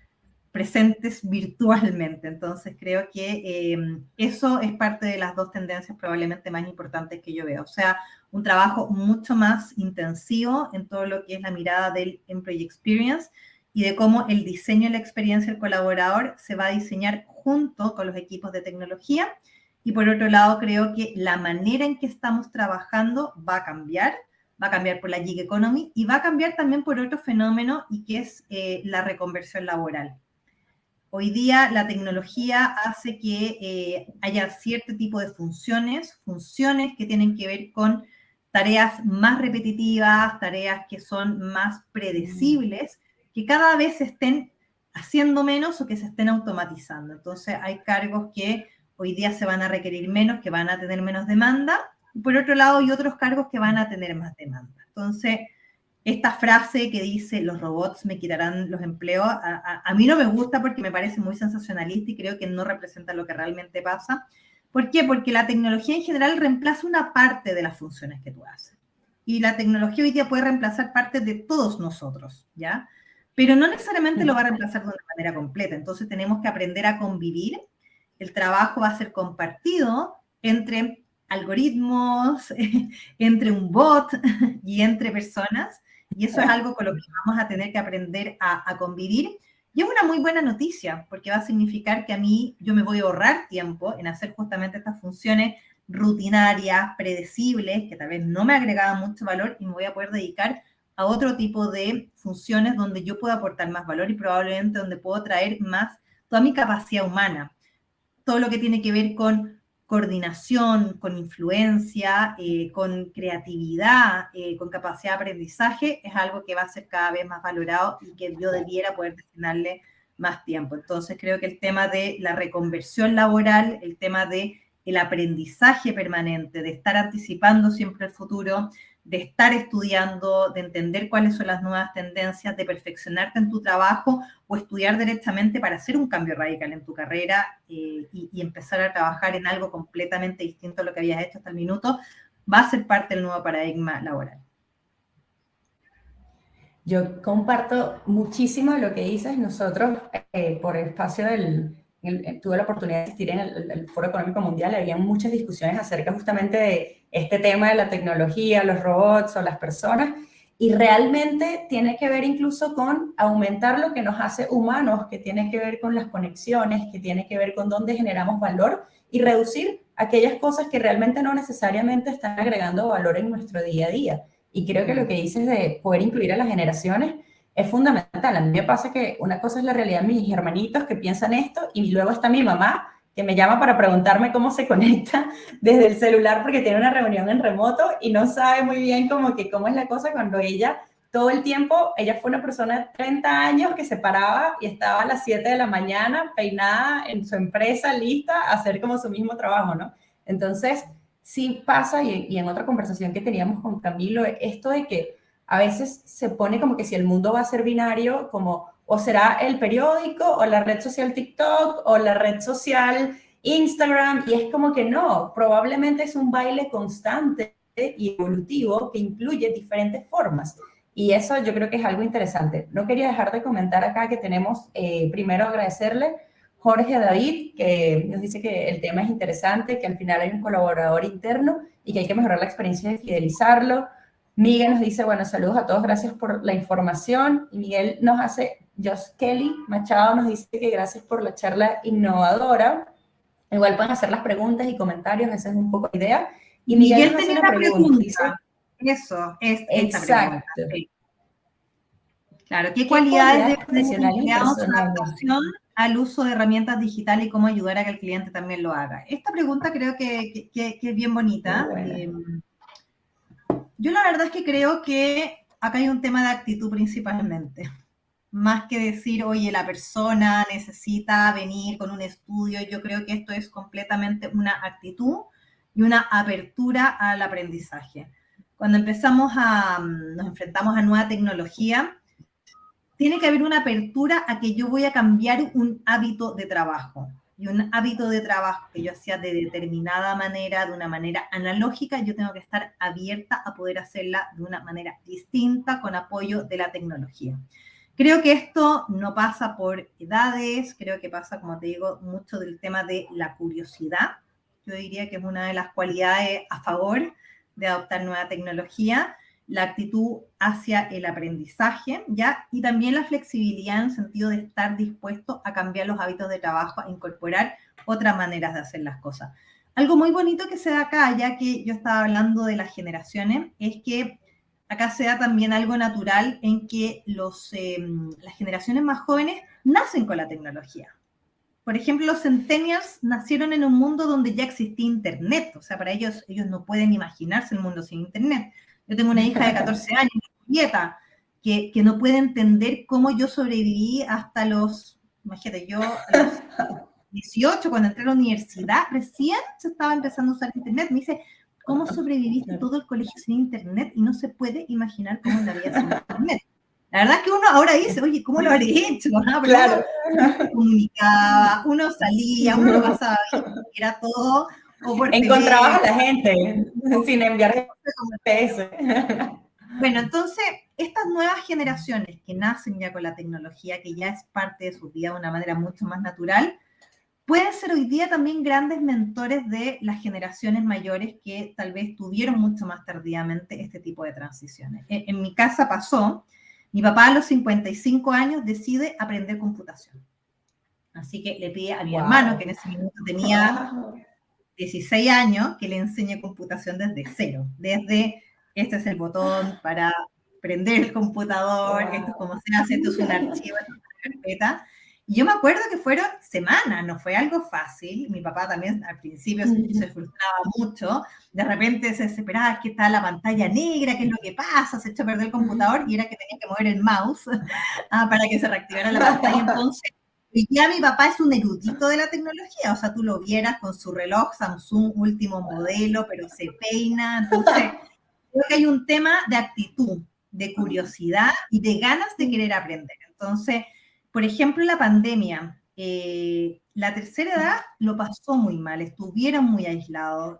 presentes virtualmente. Entonces creo que eso es parte de las dos tendencias probablemente más importantes que yo veo. O sea, un trabajo mucho más intensivo en todo lo que es la mirada del Employee Experience y de cómo el diseño y la experiencia del colaborador se va a diseñar junto con los equipos de tecnología. Y por otro lado, creo que la manera en que estamos trabajando va a cambiar por la gig economy y va a cambiar también por otro fenómeno y que es la reconversión laboral. Hoy día la tecnología hace que haya cierto tipo de funciones que tienen que ver con tareas más repetitivas, tareas que son más predecibles, que cada vez se estén haciendo menos o que se estén automatizando. Entonces hay cargos que hoy día se van a requerir menos, que van a tener menos demanda, y por otro lado hay otros cargos que van a tener más demanda. Entonces, esta frase que dice los robots me quitarán los empleos, a mí no me gusta porque me parece muy sensacionalista y creo que no representa lo que realmente pasa. ¿Por qué? Porque la tecnología en general reemplaza una parte de las funciones que tú haces. Y la tecnología hoy día puede reemplazar parte de todos nosotros, ¿ya? Pero no necesariamente lo va a reemplazar de una manera completa. Entonces tenemos que aprender a convivir. El trabajo va a ser compartido entre algoritmos, entre un bot y entre personas. Y eso es algo con lo que vamos a tener que aprender a convivir. Y es una muy buena noticia, porque va a significar que a mí yo me voy a ahorrar tiempo en hacer justamente estas funciones rutinarias, predecibles, que tal vez no me agregaban mucho valor y me voy a poder dedicar a otro tipo de funciones donde yo puedo aportar más valor y probablemente donde puedo traer más toda mi capacidad humana. Todo lo que tiene que ver con coordinación, con influencia, con creatividad, con capacidad de aprendizaje, es algo que va a ser cada vez más valorado y que yo debiera poder destinarle más tiempo. Entonces creo que el tema de la reconversión laboral, el tema de el aprendizaje permanente, de estar anticipando siempre el futuro, de estar estudiando, de entender cuáles son las nuevas tendencias, de perfeccionarte en tu trabajo o estudiar directamente para hacer un cambio radical en tu carrera y empezar a trabajar en algo completamente distinto a lo que habías hecho hasta el minuto, va a ser parte del nuevo paradigma laboral. Yo comparto muchísimo lo que dices. Nosotros, por el espacio tuve la oportunidad de asistir en el Foro Económico Mundial, había muchas discusiones acerca justamente de este tema de la tecnología, los robots o las personas, y realmente tiene que ver incluso con aumentar lo que nos hace humanos, que tiene que ver con las conexiones, que tiene que ver con dónde generamos valor y reducir aquellas cosas que realmente no necesariamente están agregando valor en nuestro día a día. Y creo que lo que dices de poder incluir a las generaciones es fundamental. A mí me pasa que una cosa es la realidad de mis hermanitos que piensan esto y luego está mi mamá que me llama para preguntarme cómo se conecta desde el celular porque tiene una reunión en remoto y no sabe muy bien como que cómo es la cosa cuando ella todo el tiempo, ella fue una persona de 30 años que se paraba y estaba a las 7 de la mañana peinada en su empresa lista a hacer como su mismo trabajo, ¿no? Entonces, sí pasa, y en otra conversación que teníamos con Camilo, esto de que a veces se pone como que si el mundo va a ser binario, como o será el periódico, o la red social TikTok, o la red social Instagram, y es como que no, probablemente es un baile constante y evolutivo que incluye diferentes formas. Y eso yo creo que es algo interesante. No quería dejar de comentar acá que tenemos, primero agradecerle Jorge David, que nos dice que el tema es interesante, que al final hay un colaborador interno y que hay que mejorar la experiencia de fidelizarlo. Miguel nos dice, bueno, saludos a todos, gracias por la información. Y Miguel nos hace, Josh Kelly Machado nos dice que gracias por la charla innovadora. Igual pueden hacer las preguntas y comentarios, esa es un poco la idea. Y Miguel tenía una pregunta. Dice, eso, es esta exacto. Pregunta. Sí. Claro, ¿qué cualidades profesionales y personales al uso de herramientas digitales y cómo ayudar a que el cliente también lo haga? Esta pregunta creo que es bien bonita. Yo la verdad es que creo que acá hay un tema de actitud principalmente. Más que decir, oye, la persona necesita venir con un estudio, yo creo que esto es completamente una actitud y una apertura al aprendizaje. Cuando nos enfrentamos a nueva tecnología, tiene que haber una apertura a que yo voy a cambiar un hábito de trabajo. Y un hábito de trabajo que yo hacía de determinada manera, de una manera analógica, yo tengo que estar abierta a poder hacerla de una manera distinta con apoyo de la tecnología. Creo que esto no pasa por edades, creo que pasa, como te digo, mucho del tema de la curiosidad. Yo diría que es una de las cualidades a favor de adoptar nueva tecnología, la actitud hacia el aprendizaje, ¿ya? Y también la flexibilidad en el sentido de estar dispuesto a cambiar los hábitos de trabajo, a incorporar otras maneras de hacer las cosas. Algo muy bonito que se da acá, ya que yo estaba hablando de las generaciones, es que acá se da también algo natural en que las generaciones más jóvenes nacen con la tecnología. Por ejemplo, los centennials nacieron en un mundo donde ya existía Internet, o sea, para ellos no pueden imaginarse el mundo sin Internet. Yo tengo una hija de 14 años, Julieta, que no puede entender cómo yo sobreviví hasta los, imagínate, yo a los 18, cuando entré a la universidad, recién se estaba empezando a usar Internet. Me dice, ¿cómo sobreviviste todo el colegio sin Internet? Y no se puede imaginar cómo la vida sin Internet. La verdad es que uno ahora dice, oye, ¿cómo lo habré hecho? ¿No? Claro. Uno se comunicaba, uno salía, uno lo pasaba bien, era todo. Encontrabas a la gente sin enviar GPS. Bueno, entonces, estas nuevas generaciones que nacen ya con la tecnología, que ya es parte de su vida de una manera mucho más natural, pueden ser hoy día también grandes mentores de las generaciones mayores que tal vez tuvieron mucho más tardíamente este tipo de transiciones. En mi casa pasó, mi papá a los 55 años decide aprender computación. Así que le pide a mi hermano, que en ese momento tenía 16 años, que le enseñe computación desde cero. Desde, este es el botón para prender el computador, esto es como se hace, esto es un archivo, esto es una carpeta. Y yo me acuerdo que fueron semanas, no fue algo fácil. Mi papá también al principio se frustraba mucho. De repente se desesperaba, es que está la pantalla negra, ¿qué es lo que pasa? Se echó a perder el computador y era que tenía que mover el mouse para que se reactivara la pantalla. Entonces, y ya mi papá es un erudito de la tecnología, o sea, tú lo vieras con su reloj Samsung último modelo, pero se peina. Entonces, creo que hay un tema de actitud, de curiosidad y de ganas de querer aprender. Entonces, por ejemplo, la pandemia, la tercera edad lo pasó muy mal, estuvieron muy aislados,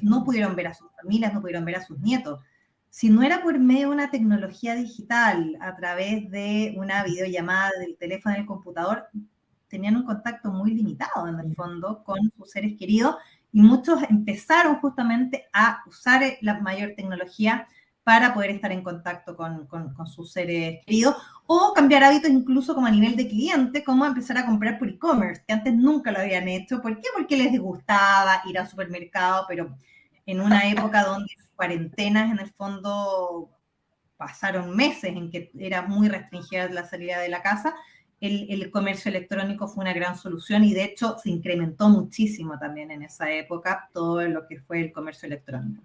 no pudieron ver a sus familias, no pudieron ver a sus nietos. Si no era por medio de una tecnología digital, a través de una videollamada del teléfono del computador, tenían un contacto muy limitado en el fondo con sus seres queridos y muchos empezaron justamente a usar la mayor tecnología para poder estar en contacto con sus seres queridos o cambiar hábitos incluso como a nivel de cliente, como empezar a comprar por e-commerce, que antes nunca lo habían hecho. ¿Por qué? Porque les gustaba ir al supermercado, pero en una época donde cuarentenas en el fondo pasaron meses en que era muy restringida la salida de la casa, el comercio electrónico fue una gran solución y de hecho se incrementó muchísimo también en esa época todo lo que fue el comercio electrónico.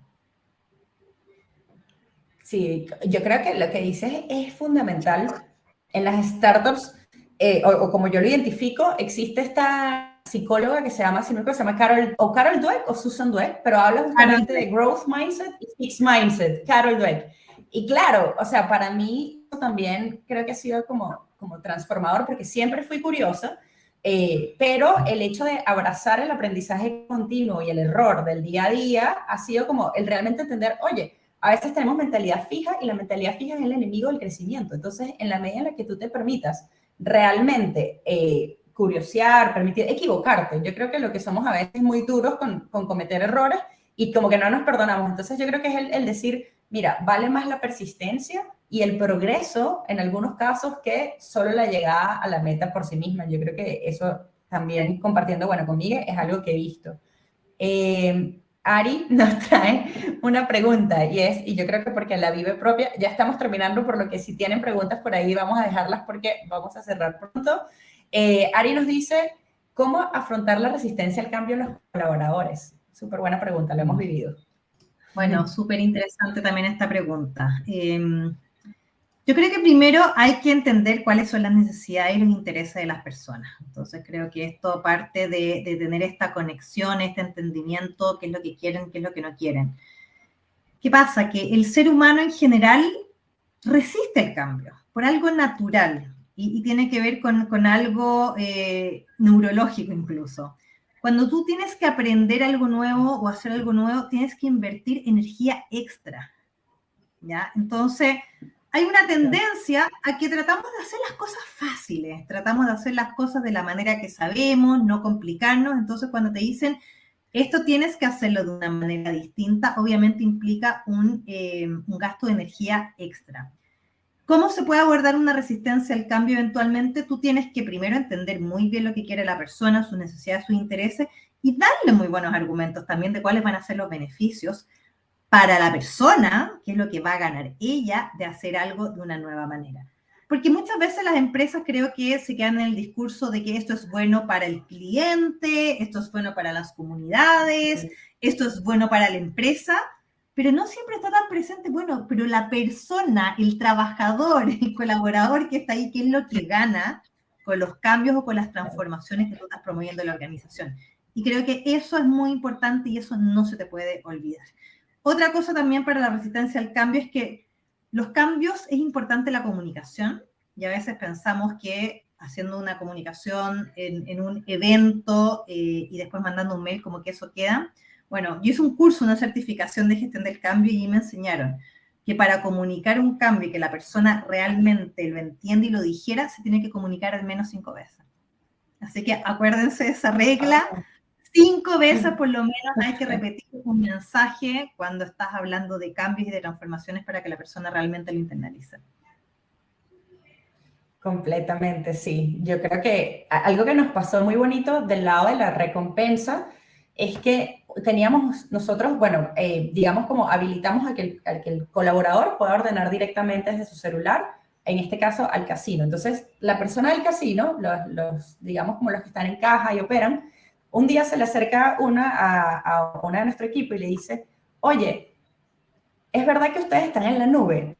Sí, yo creo que lo que dices es fundamental. En las startups, o como yo lo identifico, existe esta psicóloga que se llama, si no me equivoco, se llama Carol Dweck o Susan Dweck, pero habla justamente de growth mindset y fixed mindset, Carol Dweck. Y claro, o sea, para mí también creo que ha sido como transformador porque siempre fui curiosa, pero el hecho de abrazar el aprendizaje continuo y el error del día a día ha sido como el realmente entender, oye, a veces tenemos mentalidad fija y la mentalidad fija es el enemigo del crecimiento. Entonces, en la medida en la que tú te permitas realmente curiosear, permitir equivocarte, yo creo que lo que somos a veces muy duros con cometer errores y como que no nos perdonamos. Entonces, yo creo que es el decir, mira, vale más la persistencia y el progreso en algunos casos que solo la llegada a la meta por sí misma. Yo creo que eso también compartiendo, bueno, con Miguel es algo que he visto. Ari nos trae una pregunta y yo creo que porque la vive propia, ya estamos terminando, por lo que si tienen preguntas por ahí vamos a dejarlas porque vamos a cerrar pronto. Ari nos dice, ¿cómo afrontar la resistencia al cambio en los colaboradores? Súper buena pregunta, lo hemos vivido. Bueno, súper interesante también esta pregunta. Yo creo que primero hay que entender cuáles son las necesidades y los intereses de las personas. Entonces creo que esto parte de tener esta conexión, este entendimiento, qué es lo que quieren, qué es lo que no quieren. ¿Qué pasa? Que el ser humano en general resiste el cambio por algo natural y tiene que ver con algo neurológico incluso. Cuando tú tienes que aprender algo nuevo o hacer algo nuevo, tienes que invertir energía extra, ¿ya? Entonces, hay una tendencia a que tratamos de hacer las cosas fáciles, tratamos de hacer las cosas de la manera que sabemos, no complicarnos. Entonces, cuando te dicen, esto tienes que hacerlo de una manera distinta, obviamente implica un gasto de energía extra. ¿Cómo se puede abordar una resistencia al cambio eventualmente? Tú tienes que primero entender muy bien lo que quiere la persona, sus necesidades, sus intereses, y darle muy buenos argumentos también de cuáles van a ser los beneficios para la persona, qué es lo que va a ganar ella de hacer algo de una nueva manera. Porque muchas veces las empresas creo que se quedan en el discurso de que esto es bueno para el cliente, esto es bueno para las comunidades, esto es bueno para la empresa, pero no siempre está tan presente, bueno, pero la persona, el trabajador, el colaborador que está ahí, ¿qué es lo que gana con los cambios o con las transformaciones que tú estás promoviendo en la organización? Y creo que eso es muy importante y eso no se te puede olvidar. Otra cosa también para la resistencia al cambio es que los cambios es importante la comunicación y a veces pensamos que haciendo una comunicación en un evento y después mandando un mail como que eso queda. Bueno, yo hice un curso, una certificación de gestión del cambio y me enseñaron que para comunicar un cambio y que la persona realmente lo entienda y lo dijera, se tiene que comunicar al menos 5 veces. Así que acuérdense de esa regla. 5 veces por lo menos hay que repetir un mensaje cuando estás hablando de cambios y de transformaciones para que la persona realmente lo internalice. Completamente, sí. Yo creo que algo que nos pasó muy bonito del lado de la recompensa es que teníamos nosotros, bueno, digamos como habilitamos a que el colaborador pueda ordenar directamente desde su celular, en este caso al casino. Entonces, la persona del casino, digamos como los que están en caja y operan, un día se le acerca a una de nuestro equipo y le dice, oye, ¿es verdad que ustedes están en la nube?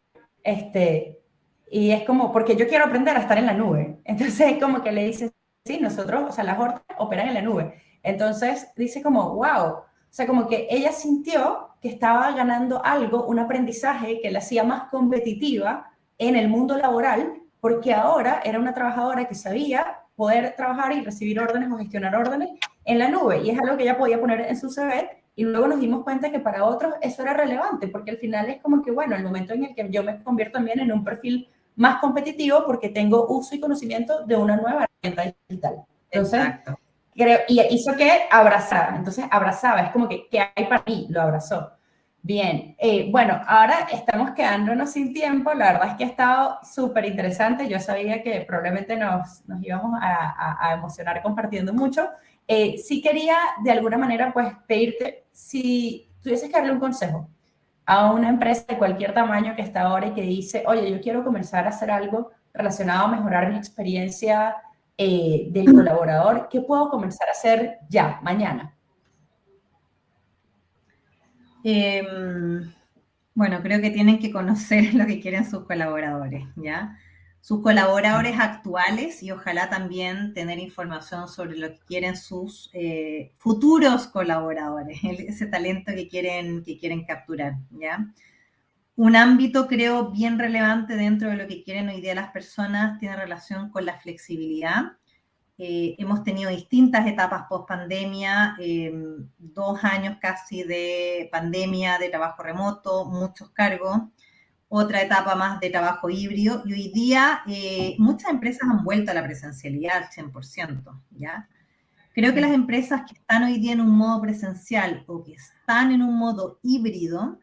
Y es como, porque yo quiero aprender a estar en la nube. Entonces, como que le dice, sí, nosotros, o sea, las hordas operan en la nube. Entonces, dice como, wow. O sea, como que ella sintió que estaba ganando algo, un aprendizaje que la hacía más competitiva en el mundo laboral, porque ahora era una trabajadora que sabía poder trabajar y recibir órdenes o gestionar órdenes en la nube, y es algo que ella podía poner en su CV, y luego nos dimos cuenta que para otros eso era relevante, porque al final es como que, bueno, el momento en el que yo me convierto también en un perfil más competitivo porque tengo uso y conocimiento de una nueva herramienta digital. Entonces, exacto. creo, y hizo que abrazara, entonces abrazaba, es como que, ¿qué hay para mí? Lo abrazó. Bien, bueno, ahora estamos quedándonos sin tiempo, la verdad es que ha estado súper interesante, yo sabía que probablemente nos íbamos a emocionar compartiendo mucho. Sí quería de alguna manera pues pedirte, si tuvieses que darle un consejo a una empresa de cualquier tamaño que está ahora y que dice, oye, yo quiero comenzar a hacer algo relacionado a mejorar mi experiencia del colaborador, ¿qué puedo comenzar a hacer ya, mañana? Bueno, creo que tienen que conocer lo que quieren sus colaboradores, ¿ya? Sus colaboradores actuales y ojalá también tener información sobre lo que quieren sus futuros colaboradores, ese talento que quieren capturar, ¿ya? Un ámbito, creo, bien relevante dentro de lo que quieren hoy día las personas tiene relación con la flexibilidad. Hemos tenido distintas etapas post pandemia, 2 años casi de pandemia, de trabajo remoto, muchos cargos, otra etapa más de trabajo híbrido, y hoy día muchas empresas han vuelto a la presencialidad al 100%, ¿ya? Creo que las empresas que están hoy día en un modo presencial o que están en un modo híbrido,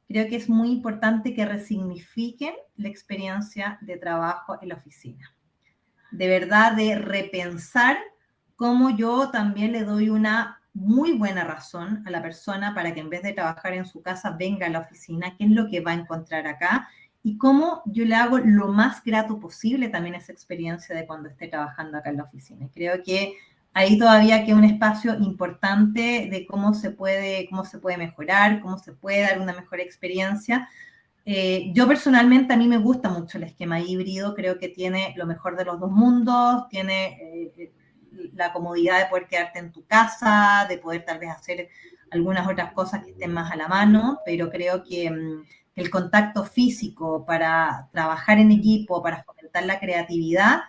creo que es muy importante que resignifiquen la experiencia de trabajo en la oficina. De verdad, de repensar cómo yo también le doy una muy buena razón a la persona para que en vez de trabajar en su casa venga a la oficina, qué es lo que va a encontrar acá y cómo yo le hago lo más grato posible también esa experiencia de cuando esté trabajando acá en la oficina. Creo que ahí todavía queda un espacio importante de cómo se puede mejorar, cómo se puede dar una mejor experiencia. Yo personalmente, a mí me gusta mucho el esquema híbrido, creo que tiene lo mejor de los dos mundos, tiene la comodidad de poder quedarte en tu casa, de poder tal vez hacer algunas otras cosas que estén más a la mano, pero creo que el contacto físico para trabajar en equipo, para fomentar la creatividad,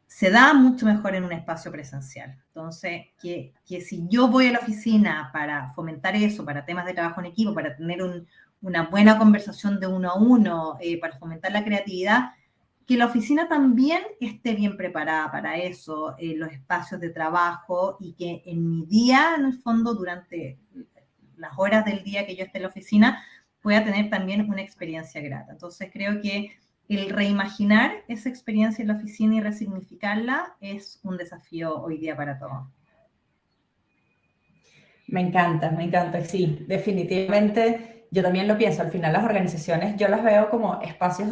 se da mucho mejor en un espacio presencial. Entonces, que si yo voy a la oficina para fomentar eso, para temas de trabajo en equipo, para tener una buena conversación de uno a uno, para fomentar la creatividad, que la oficina también esté bien preparada para eso, los espacios de trabajo, y que en mi día, en el fondo, durante las horas del día que yo esté en la oficina, pueda tener también una experiencia grata. Entonces, creo que el reimaginar esa experiencia en la oficina y resignificarla es un desafío hoy día para todos. Me encanta, sí, definitivamente yo también lo pienso, al final las organizaciones yo las veo como espacios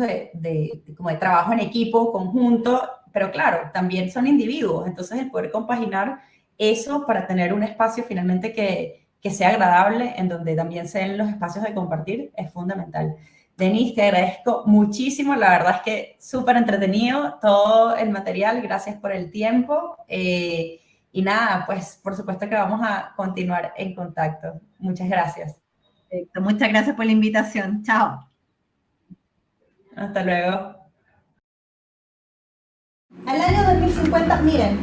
como de trabajo en equipo, conjunto, pero claro, también son individuos, entonces el poder compaginar eso para tener un espacio finalmente que sea agradable, en donde también se den los espacios de compartir, es fundamental. Denise, te agradezco muchísimo, la verdad es que súper entretenido todo el material, gracias por el tiempo. Y nada, pues por supuesto que vamos a continuar en contacto. Muchas gracias. Perfecto. Muchas gracias por la invitación. Chao. Hasta luego. Al año 2050, miren,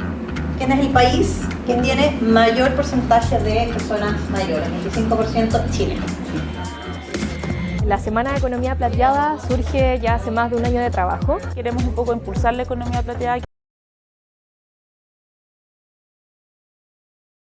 ¿quién es el país que tiene mayor porcentaje de personas mayores? 25% Chile. La Semana de Economía Plateada surge ya hace más de un año de trabajo. Queremos un poco impulsar la economía plateada.